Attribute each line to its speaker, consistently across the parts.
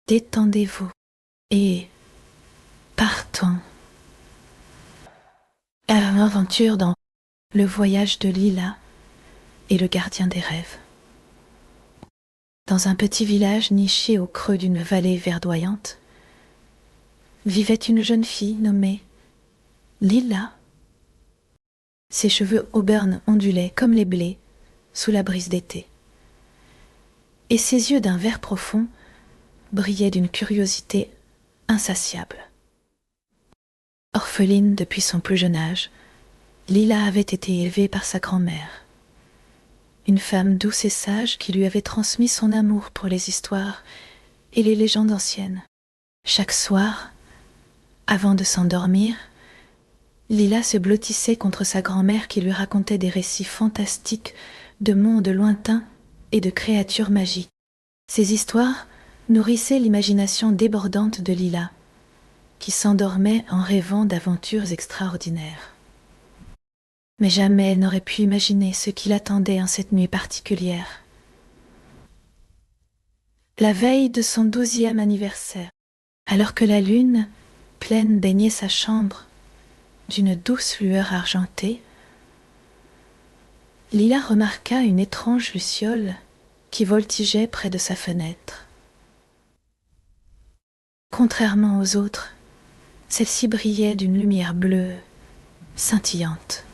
Speaker 1: Détendez-vous et partons à l'aventure dans le voyage de Lila et le gardien des rêves. Dans un petit village niché au creux d'une vallée verdoyante, vivait une jeune fille nommée Lila. Ses cheveux auburn ondulaient comme les blés sous la brise d'été, et ses yeux d'un vert profond brillaient d'une curiosité insatiable. Orpheline depuis son plus jeune âge, Lila avait été élevée par sa grand-mère, une femme douce et sage qui lui avait transmis son amour pour les histoires et les légendes anciennes. Chaque soir, avant de s'endormir, Lila se blottissait contre sa grand-mère qui lui racontait des récits fantastiques de mondes lointains et de créatures magiques. Ces histoires nourrissaient l'imagination débordante de Lila, qui s'endormait en rêvant d'aventures extraordinaires. Mais jamais elle n'aurait pu imaginer ce qui l'attendait en cette nuit particulière. La veille de son 12e anniversaire, alors que la lune pleine baignait sa chambre d'une douce lueur argentée, Lila remarqua une étrange luciole qui voltigeait près de sa fenêtre. Contrairement aux autres, celle-ci brillait d'une lumière bleue scintillante.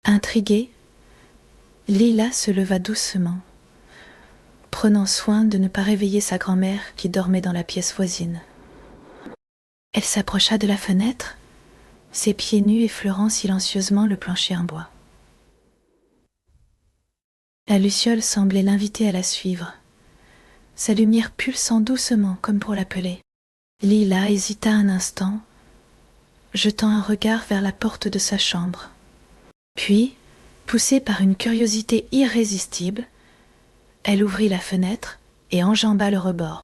Speaker 1: Intriguée, Lila se leva doucement, prenant soin de ne pas réveiller sa grand-mère qui dormait dans la pièce voisine. Elle s'approcha de la fenêtre, ses pieds nus effleurant silencieusement le plancher en bois. La luciole semblait l'inviter à la suivre, sa lumière pulsant doucement comme pour l'appeler. Lila hésita un instant, jetant un regard vers la porte de sa chambre. Puis, poussée par une curiosité irrésistible, elle ouvrit la fenêtre et enjamba le rebord.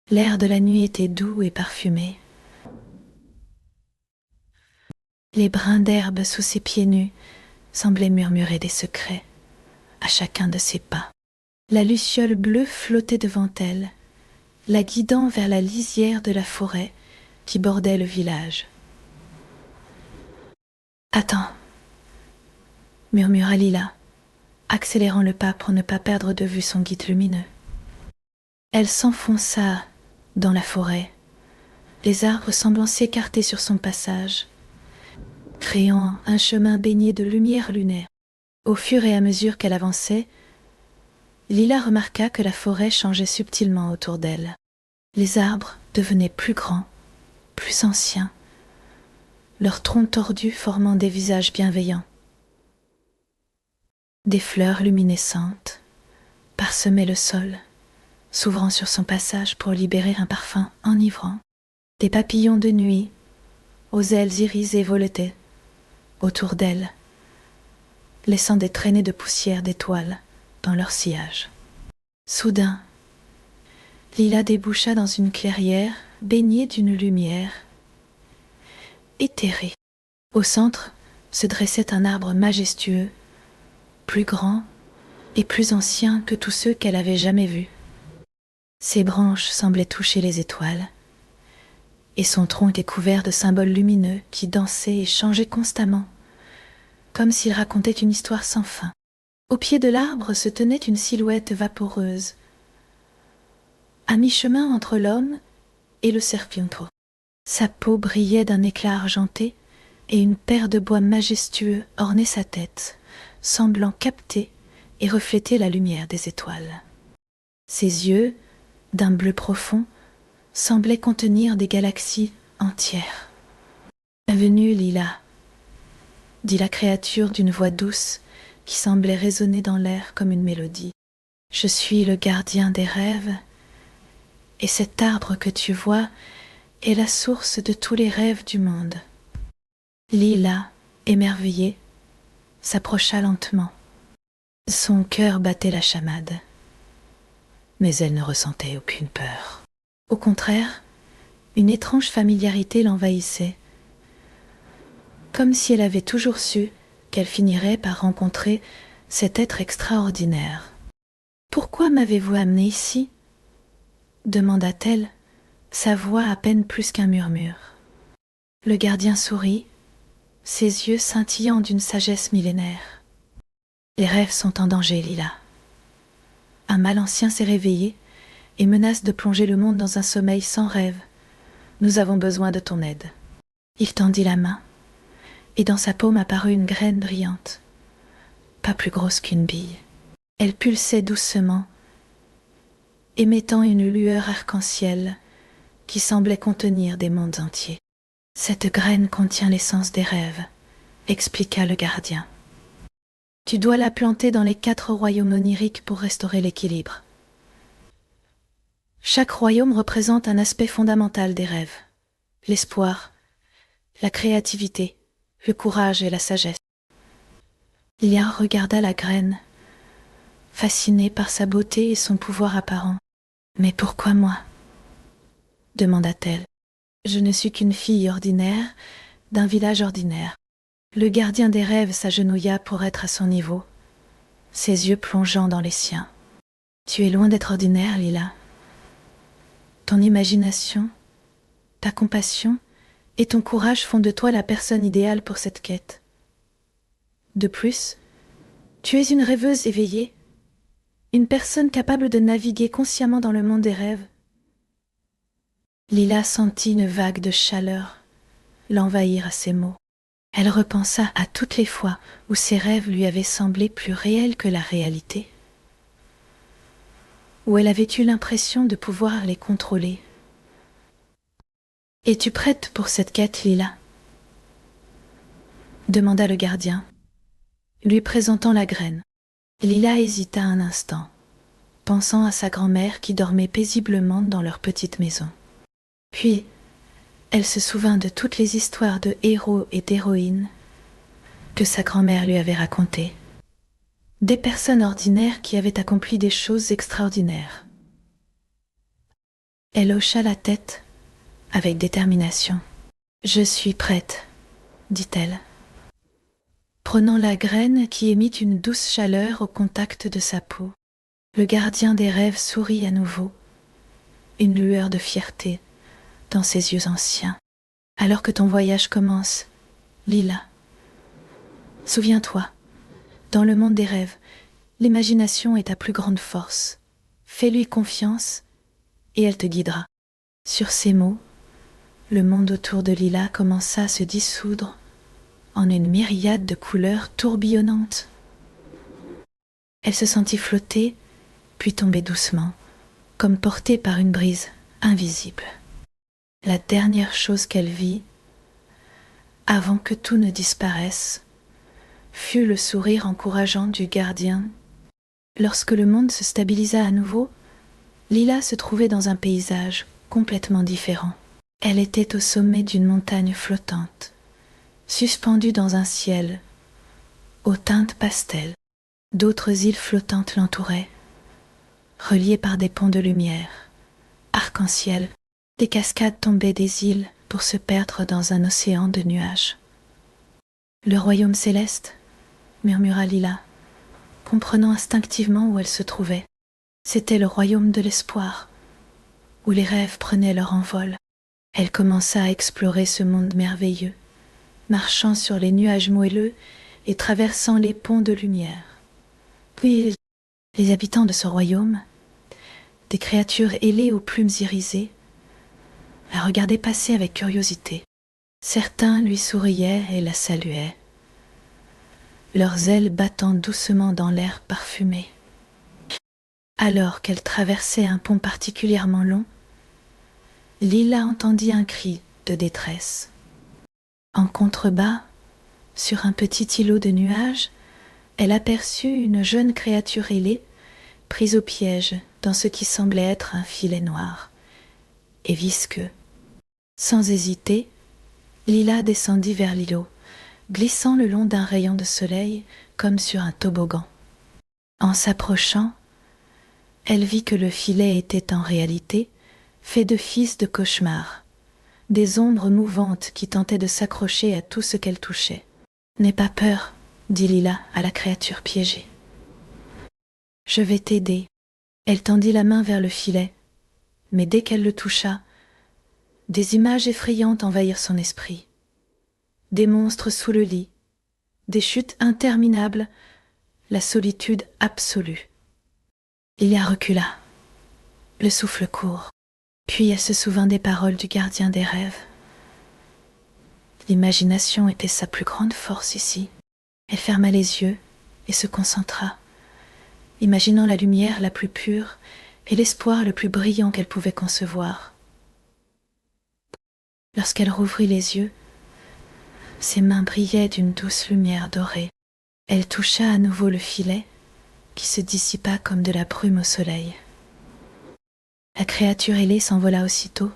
Speaker 1: L'air de la nuit était doux et parfumé. Les brins d'herbe sous ses pieds nus semblaient murmurer des secrets à chacun de ses pas. La luciole bleue flottait devant elle, la guidant vers la lisière de la forêt qui bordait le village. « Attends !» murmura Lila, accélérant le pas pour ne pas perdre de vue son guide lumineux. Elle s'enfonça dans la forêt, les arbres semblant s'écarter sur son passage, créant un chemin baigné de lumière lunaire. Au fur et à mesure qu'elle avançait, Lila remarqua que la forêt changeait subtilement autour d'elle. Les arbres devenaient plus grands, plus anciens, leurs troncs tordus formant des visages bienveillants. Des fleurs luminescentes parsemaient le sol, s'ouvrant sur son passage pour libérer un parfum enivrant. Des papillons de nuit, aux ailes irisées, voletaient autour d'elle, laissant des traînées de poussière d'étoiles dans leur sillage. Soudain, Lila déboucha dans une clairière baignée d'une lumière éthérée. Au centre se dressait un arbre majestueux, plus grand et plus ancien que tous ceux qu'elle avait jamais vus. Ses branches semblaient toucher les étoiles, et son tronc était couvert de symboles lumineux qui dansaient et changeaient constamment, comme s'il racontait une histoire sans fin. Au pied de l'arbre se tenait une silhouette vaporeuse, à mi-chemin entre l'homme et le serpentro. Sa peau brillait d'un éclat argenté, et une paire de bois majestueux ornait sa tête, semblant capter et refléter la lumière des étoiles. Ses yeux, d'un bleu profond, semblaient contenir des galaxies entières. « Bienvenue, Lila !» dit la créature d'une voix douce qui semblait résonner dans l'air comme une mélodie. « Je suis le gardien des rêves, et cet arbre que tu vois est la source de tous les rêves du monde. » Lila, émerveillée, s'approcha lentement. Son cœur battait la chamade, mais elle ne ressentait aucune peur. Au contraire, une étrange familiarité l'envahissait, comme si elle avait toujours su qu'elle finirait par rencontrer cet être extraordinaire. « Pourquoi m'avez-vous amenée ici ?» demanda-t-elle, sa voix à peine plus qu'un murmure. Le gardien sourit, ses yeux scintillant d'une sagesse millénaire. Les rêves sont en danger, Lila. Un mal ancien s'est réveillé et menace de plonger le monde dans un sommeil sans rêve. Nous avons besoin de ton aide. Il tendit la main, et dans sa paume apparut une graine brillante, pas plus grosse qu'une bille. Elle pulsait doucement, émettant une lueur arc-en-ciel qui semblait contenir des mondes entiers. Cette graine contient l'essence des rêves, expliqua le gardien. Tu dois la planter dans les 4 royaumes oniriques pour restaurer l'équilibre. Chaque royaume représente un aspect fondamental des rêves. L'espoir, la créativité, le courage et la sagesse. Lia regarda la graine, fascinée par sa beauté et son pouvoir apparent. « Mais pourquoi moi ?» demanda-t-elle. « Je ne suis qu'une fille ordinaire, d'un village ordinaire. » Le gardien des rêves s'agenouilla pour être à son niveau, ses yeux plongeant dans les siens. « Tu es loin d'être ordinaire, Lila. Ton imagination, ta compassion et ton courage font de toi la personne idéale pour cette quête. De plus, tu es une rêveuse éveillée, une personne capable de naviguer consciemment dans le monde des rêves. » Lila sentit une vague de chaleur l'envahir à ces mots. Elle repensa à toutes les fois où ses rêves lui avaient semblé plus réels que la réalité, où elle avait eu l'impression de pouvoir les contrôler. « Es-tu prête pour cette quête, Lila ?» demanda le gardien, lui présentant la graine. Lila hésita un instant, pensant à sa grand-mère qui dormait paisiblement dans leur petite maison. Puis, elle se souvint de toutes les histoires de héros et d'héroïnes que sa grand-mère lui avait racontées. Des personnes ordinaires qui avaient accompli des choses extraordinaires. Elle hocha la tête avec détermination. « Je suis prête, » dit-elle, prenant la graine qui émit une douce chaleur au contact de sa peau. Le gardien des rêves sourit à nouveau, une lueur de fierté dans ses yeux anciens. « Alors que ton voyage commence, Lila, souviens-toi, dans le monde des rêves, l'imagination est ta plus grande force. Fais-lui confiance et elle te guidera. » Sur ces mots, le monde autour de Lila commença à se dissoudre en une myriade de couleurs tourbillonnantes. Elle se sentit flotter, puis tomber doucement, comme portée par une brise invisible. La dernière chose qu'elle vit, avant que tout ne disparaisse, fut le sourire encourageant du gardien. Lorsque le monde se stabilisa à nouveau, Lila se trouvait dans un paysage complètement différent. Elle était au sommet d'une montagne flottante, suspendue dans un ciel aux teintes pastel. D'autres îles flottantes l'entouraient, reliées par des ponts de lumière, arc-en-ciel. Des cascades tombaient des îles pour se perdre dans un océan de nuages. « Le royaume céleste » murmura Lila, comprenant instinctivement où elle se trouvait. C'était le royaume de l'espoir, où les rêves prenaient leur envol. Elle commença à explorer ce monde merveilleux, marchant sur les nuages moelleux et traversant les ponts de lumière. Puis les habitants de ce royaume, des créatures ailées aux plumes irisées, la regardaient passer avec curiosité. Certains lui souriaient et la saluaient, leurs ailes battant doucement dans l'air parfumé. Alors qu'elle traversait un pont particulièrement long, Lila entendit un cri de détresse. En contrebas, sur un petit îlot de nuages, elle aperçut une jeune créature ailée, prise au piège dans ce qui semblait être un filet noir et visqueux. Sans hésiter, Lila descendit vers l'îlot, glissant le long d'un rayon de soleil comme sur un toboggan. En s'approchant, elle vit que le filet était en réalité fait de fils de cauchemar, des ombres mouvantes qui tentaient de s'accrocher à tout ce qu'elle touchait. « N'aie pas peur, » dit Lila à la créature piégée. « Je vais t'aider. » Elle tendit la main vers le filet, mais dès qu'elle le toucha, Des images effrayantes envahirent son esprit. Des monstres sous le lit, des chutes interminables, la solitude absolue. Lilia recula, le souffle court, puis elle se souvint des paroles du gardien des rêves. L'imagination était sa plus grande force ici. Elle ferma les yeux et se concentra, imaginant la lumière la plus pure et l'espoir le plus brillant qu'elle pouvait concevoir. Lorsqu'elle rouvrit les yeux, ses mains brillaient d'une douce lumière dorée. Elle toucha à nouveau le filet, qui se dissipa comme de la brume au soleil. La créature ailée s'envola aussitôt,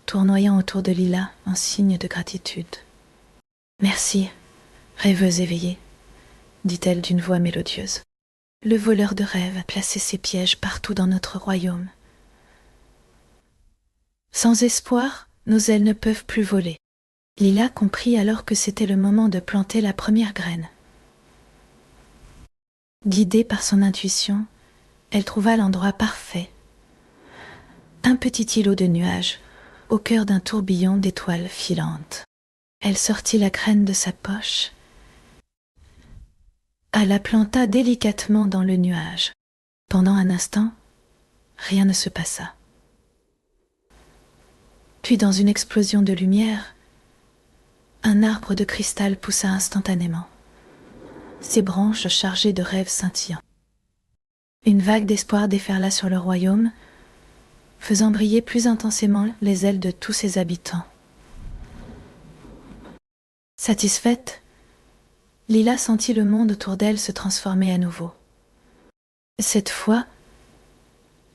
Speaker 1: tournoyant autour de Lilia en signe de gratitude. « Merci, rêveuse éveillée, dit-elle d'une voix mélodieuse. Le voleur de rêves a placé ses pièges partout dans notre royaume. Sans espoir, nos ailes ne peuvent plus voler. » Lilia comprit alors que c'était le moment de planter la première graine. Guidée par son intuition, elle trouva l'endroit parfait. Un petit îlot de nuages, au cœur d'un tourbillon d'étoiles filantes. Elle sortit la graine de sa poche, elle la planta délicatement dans le nuage. Pendant un instant, rien ne se passa. Puis dans une explosion de lumière, un arbre de cristal poussa instantanément, ses branches chargées de rêves scintillants. Une vague d'espoir déferla sur le royaume, faisant briller plus intensément les ailes de tous ses habitants. Satisfaite, Lilia sentit le monde autour d'elle se transformer à nouveau. Cette fois,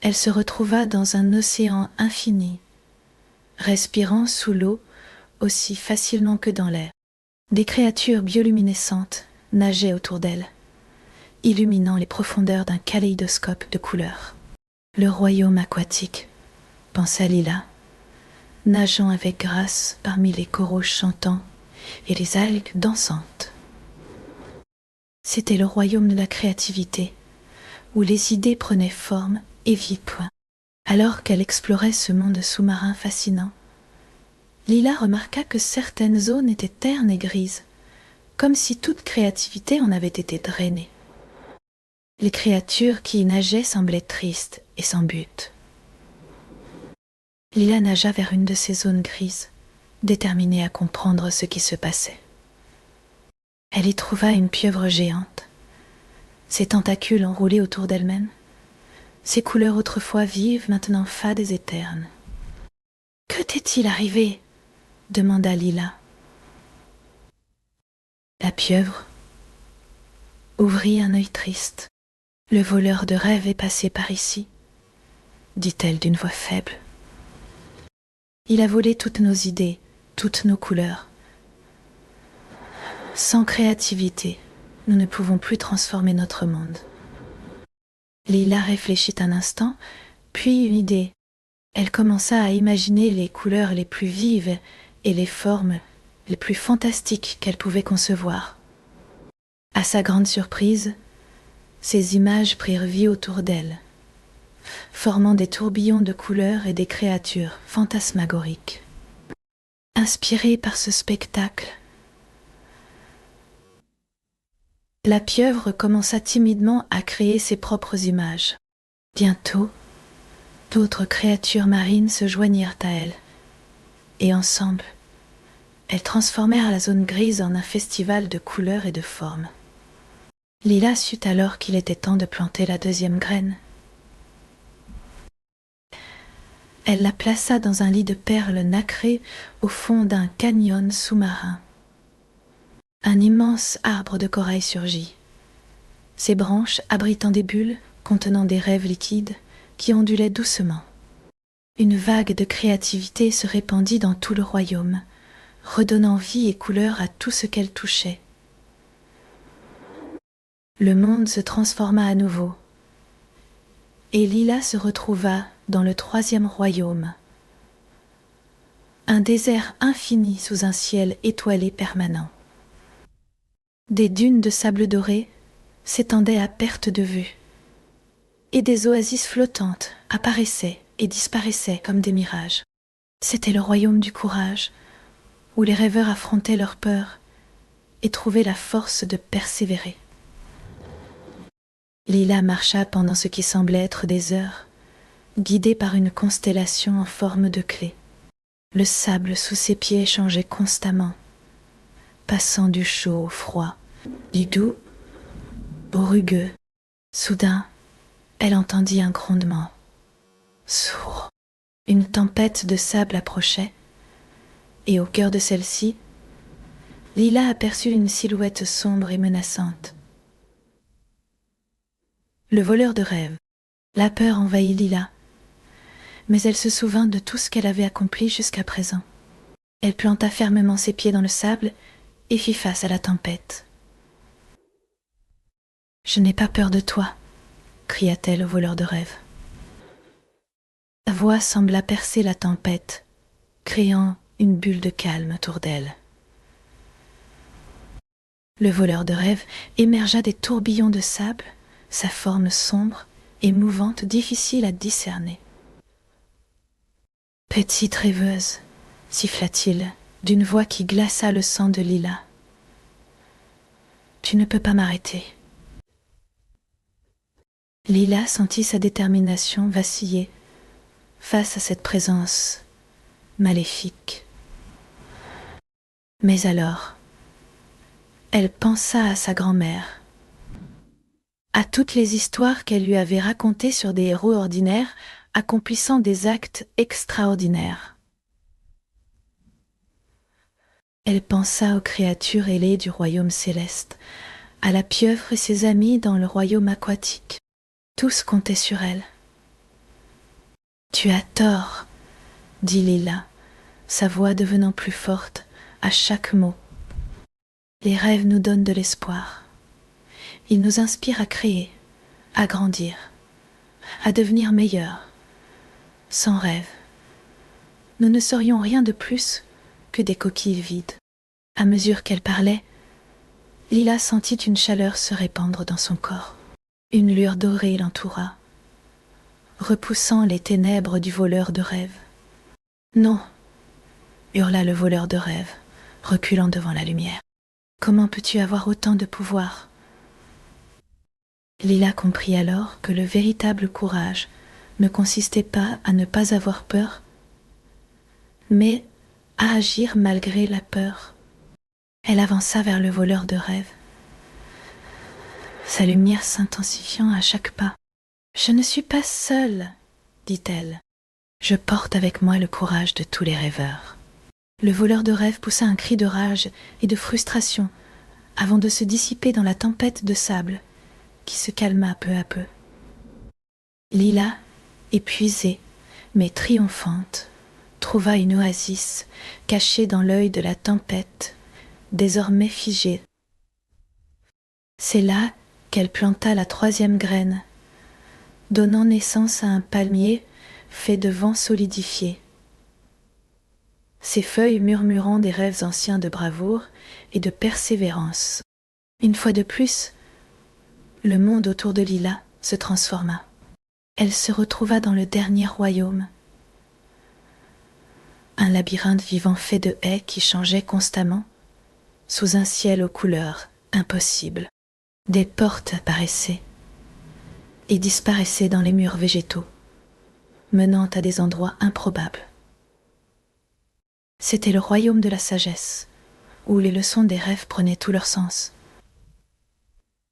Speaker 1: elle se retrouva dans un océan infini, respirant sous l'eau aussi facilement que dans l'air. Des créatures bioluminescentes nageaient autour d'elle, illuminant les profondeurs d'un kaléidoscope de couleurs. Le royaume aquatique, pensa Lilia, nageant avec grâce parmi les coraux chantants et les algues dansantes. C'était le royaume de la créativité, où les idées prenaient forme et vie point. Alors qu'elle explorait ce monde sous-marin fascinant, Lilia remarqua que certaines zones étaient ternes et grises, comme si toute créativité en avait été drainée. Les créatures qui y nageaient semblaient tristes et sans but. Lilia nagea vers une de ces zones grises, déterminée à comprendre ce qui se passait. Elle y trouva une pieuvre géante, ses tentacules enroulés autour d'elle-même, ses couleurs autrefois vives, maintenant fades et ternes. « Que t'est-il arrivé ?» demanda Lilia. La pieuvre ouvrit un œil triste. « Le voleur de rêves est passé par ici, » dit-elle d'une voix faible. « Il a volé toutes nos idées, toutes nos couleurs. Sans créativité, nous ne pouvons plus transformer notre monde. » Lilia réfléchit un instant, puis une idée. Elle commença à imaginer les couleurs les plus vives et les formes les plus fantastiques qu'elle pouvait concevoir. À sa grande surprise, ces images prirent vie autour d'elle, formant des tourbillons de couleurs et des créatures fantasmagoriques. Inspirée par ce spectacle, la pieuvre commença timidement à créer ses propres images. Bientôt, d'autres créatures marines se joignirent à elle, et ensemble, elles transformèrent la zone grise en un festival de couleurs et de formes. Lilia sut alors qu'il était temps de planter la deuxième graine. Elle la plaça dans un lit de perles nacrées au fond d'un canyon sous-marin. Un immense arbre de corail surgit, ses branches abritant des bulles contenant des rêves liquides qui ondulaient doucement. Une vague de créativité se répandit dans tout le royaume, redonnant vie et couleur à tout ce qu'elle touchait. Le monde se transforma à nouveau, et Lilia se retrouva dans le troisième royaume, un désert infini sous un ciel étoilé permanent. Des dunes de sable doré s'étendaient à perte de vue, et des oasis flottantes apparaissaient et disparaissaient comme des mirages. C'était le royaume du courage, où les rêveurs affrontaient leurs peurs et trouvaient la force de persévérer. Lila marcha pendant ce qui semblait être des heures, guidée par une constellation en forme de clé. Le sable sous ses pieds changeait constamment, passant du chaud au froid, du doux au rugueux. Soudain, elle entendit un grondement. Sourd. Une tempête de sable approchait, et au cœur de celle-ci, Lila aperçut une silhouette sombre et menaçante. Le voleur de rêves. La peur envahit Lila, mais elle se souvint de tout ce qu'elle avait accompli jusqu'à présent. Elle planta fermement ses pieds dans le sable et fit face à la tempête. « Je n'ai pas peur de toi », cria-t-elle au voleur de rêves. Sa voix sembla percer la tempête, créant une bulle de calme autour d'elle. Le voleur de rêves émergea des tourbillons de sable, sa forme sombre et mouvante, difficile à discerner. « Petite rêveuse », siffla-t-il, d'une voix qui glaça le sang de Lila. « Tu ne peux pas m'arrêter. » Lila sentit sa détermination vaciller face à cette présence maléfique. Mais alors, elle pensa à sa grand-mère, à toutes les histoires qu'elle lui avait racontées sur des héros ordinaires accomplissant des actes extraordinaires. Elle pensa aux créatures ailées du royaume céleste, à la pieuvre et ses amis dans le royaume aquatique. Tous comptaient sur elle. « Tu as tort », dit Lila, sa voix devenant plus forte à chaque mot. « Les rêves nous donnent de l'espoir. Ils nous inspirent à créer, à grandir, à devenir meilleurs. Sans rêve, nous ne serions rien de plus que des coquilles vides. » À mesure qu'elle parlait, Lila sentit une chaleur se répandre dans son corps. Une lueur dorée l'entoura, repoussant les ténèbres du voleur de rêves. « Non !» hurla le voleur de rêves, reculant devant la lumière. « Comment peux-tu avoir autant de pouvoir ?» Lila comprit alors que le véritable courage ne consistait pas à ne pas avoir peur, mais à agir malgré la peur. Elle avança vers le voleur de rêves, sa lumière s'intensifiant à chaque pas. « Je ne suis pas seule, » dit-elle. « Je porte avec moi le courage de tous les rêveurs. » Le voleur de rêves poussa un cri de rage et de frustration avant de se dissiper dans la tempête de sable qui se calma peu à peu. Lila, épuisée mais triomphante, trouva une oasis cachée dans l'œil de la tempête, désormais figée. C'est là qu'elle planta la 3e graine, donnant naissance à un palmier fait de vent solidifié. Ses feuilles murmurant des rêves anciens de bravoure et de persévérance. Une fois de plus, le monde autour de Lila se transforma. Elle se retrouva dans le dernier royaume. Un labyrinthe vivant fait de haies qui changeaient constamment, sous un ciel aux couleurs impossibles. Des portes apparaissaient et disparaissaient dans les murs végétaux, menant à des endroits improbables. C'était le royaume de la sagesse, où les leçons des rêves prenaient tout leur sens.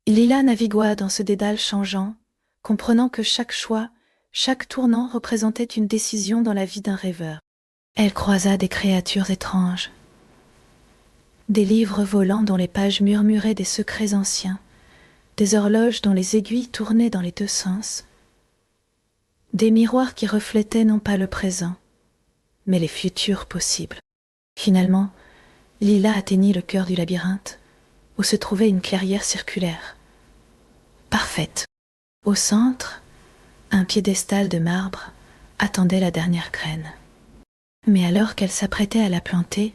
Speaker 1: Lila navigua dans ce dédale changeant, comprenant que chaque choix, chaque tournant représentait une décision dans la vie d'un rêveur. Elle croisa des créatures étranges, des livres volants dont les pages murmuraient des secrets anciens, des horloges dont les aiguilles tournaient dans les 2 sens, des miroirs qui reflétaient non pas le présent, mais les futurs possibles. Finalement, Lila atteignit le cœur du labyrinthe, où se trouvait une clairière circulaire. Parfaite. Au centre, un piédestal de marbre attendait la dernière graine. Mais alors qu'elle s'apprêtait à la planter,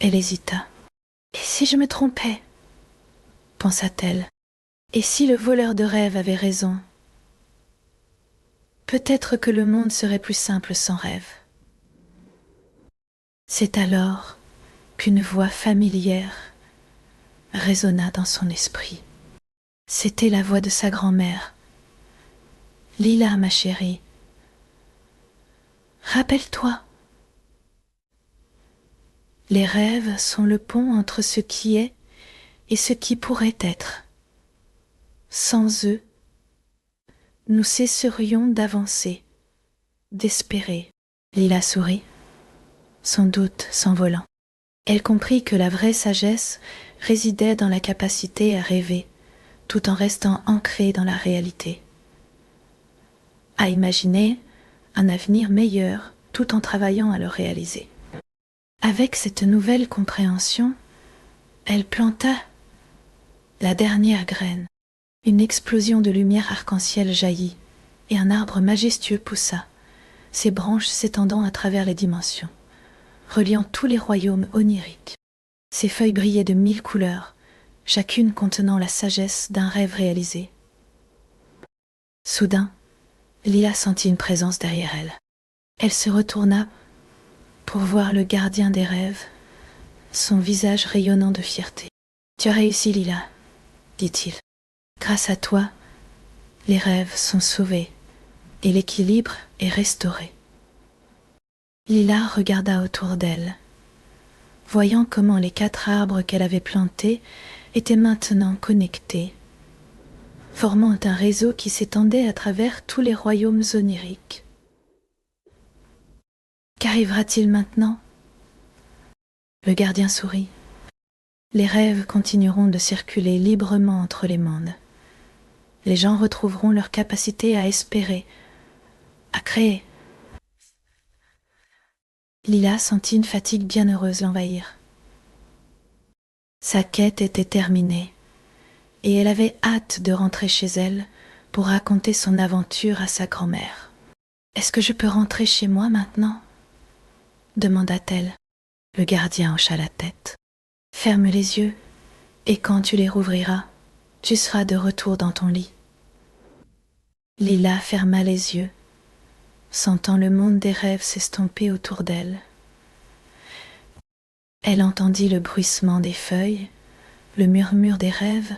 Speaker 1: elle hésita. « Et si je me trompais ?» pensa-t-elle. « Et si le voleur de rêves avait raison ? Peut-être que le monde serait plus simple sans rêve. » C'est alors qu'une voix familière résonna dans son esprit. C'était la voix de sa grand-mère. « Lila, ma chérie, rappelle-toi, les rêves sont le pont entre ce qui est et ce qui pourrait être. Sans eux, nous cesserions d'avancer, d'espérer. » Lila sourit, son doute s'envolant. Elle comprit que la vraie sagesse résidait dans la capacité à rêver, tout en restant ancrée dans la réalité. À imaginer un avenir meilleur, tout en travaillant à le réaliser. Avec cette nouvelle compréhension, elle planta la dernière graine. Une explosion de lumière arc-en-ciel jaillit, et un arbre majestueux poussa, ses branches s'étendant à travers les dimensions, reliant tous les royaumes oniriques. Ses feuilles brillaient de 1000 couleurs, chacune contenant la sagesse d'un rêve réalisé. Soudain, Lila sentit une présence derrière elle. Elle se retourna pour voir le gardien des rêves, son visage rayonnant de fierté. « Tu as réussi, Lila, » dit-il. « Grâce à toi, les rêves sont sauvés et l'équilibre est restauré. » Lila regarda autour d'elle, voyant comment les 4 arbres qu'elle avait plantés étaient maintenant connectés, formant un réseau qui s'étendait à travers tous les royaumes oniriques. Qu'arrivera-t-il maintenant? Le gardien sourit. Les rêves continueront de circuler librement entre les mondes. Les gens retrouveront leur capacité à espérer, à créer. Lila sentit une fatigue bienheureuse l'envahir. Sa quête était terminée, et elle avait hâte de rentrer chez elle pour raconter son aventure à sa grand-mère. « Est-ce que je peux rentrer chez moi maintenant ?» demanda-t-elle. Le gardien hocha la tête. « Ferme les yeux, et quand tu les rouvriras, tu seras de retour dans ton lit. » Lila ferma les yeux, sentant le monde des rêves s'estomper autour d'elle. Elle entendit le bruissement des feuilles, le murmure des rêves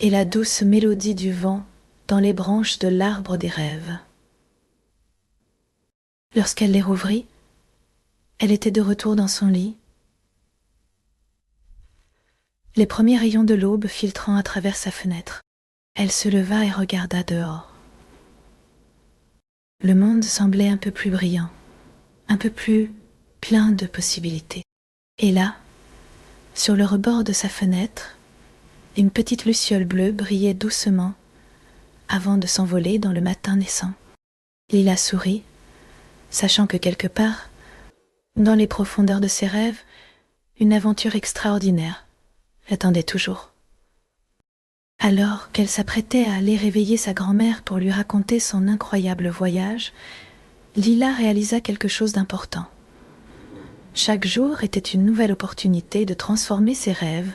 Speaker 1: et la douce mélodie du vent dans les branches de l'arbre des rêves. Lorsqu'elle les rouvrit, elle était de retour dans son lit, les premiers rayons de l'aube filtrant à travers sa fenêtre. Elle se leva et regarda dehors. Le monde semblait un peu plus brillant, un peu plus plein de possibilités. Et là, sur le rebord de sa fenêtre, une petite luciole bleue brillait doucement avant de s'envoler dans le matin naissant. Lila sourit, sachant que quelque part, dans les profondeurs de ses rêves, une aventure extraordinaire l'attendait toujours. Alors qu'elle s'apprêtait à aller réveiller sa grand-mère pour lui raconter son incroyable voyage, Lila réalisa quelque chose d'important. Chaque jour était une nouvelle opportunité de transformer ses rêves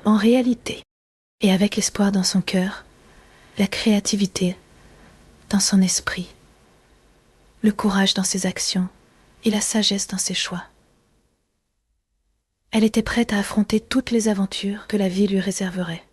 Speaker 1: en réalité. Et avec l'espoir dans son cœur, la créativité dans son esprit, le courage dans ses actions et la sagesse dans ses choix. Elle était prête à affronter toutes les aventures que la vie lui réserverait.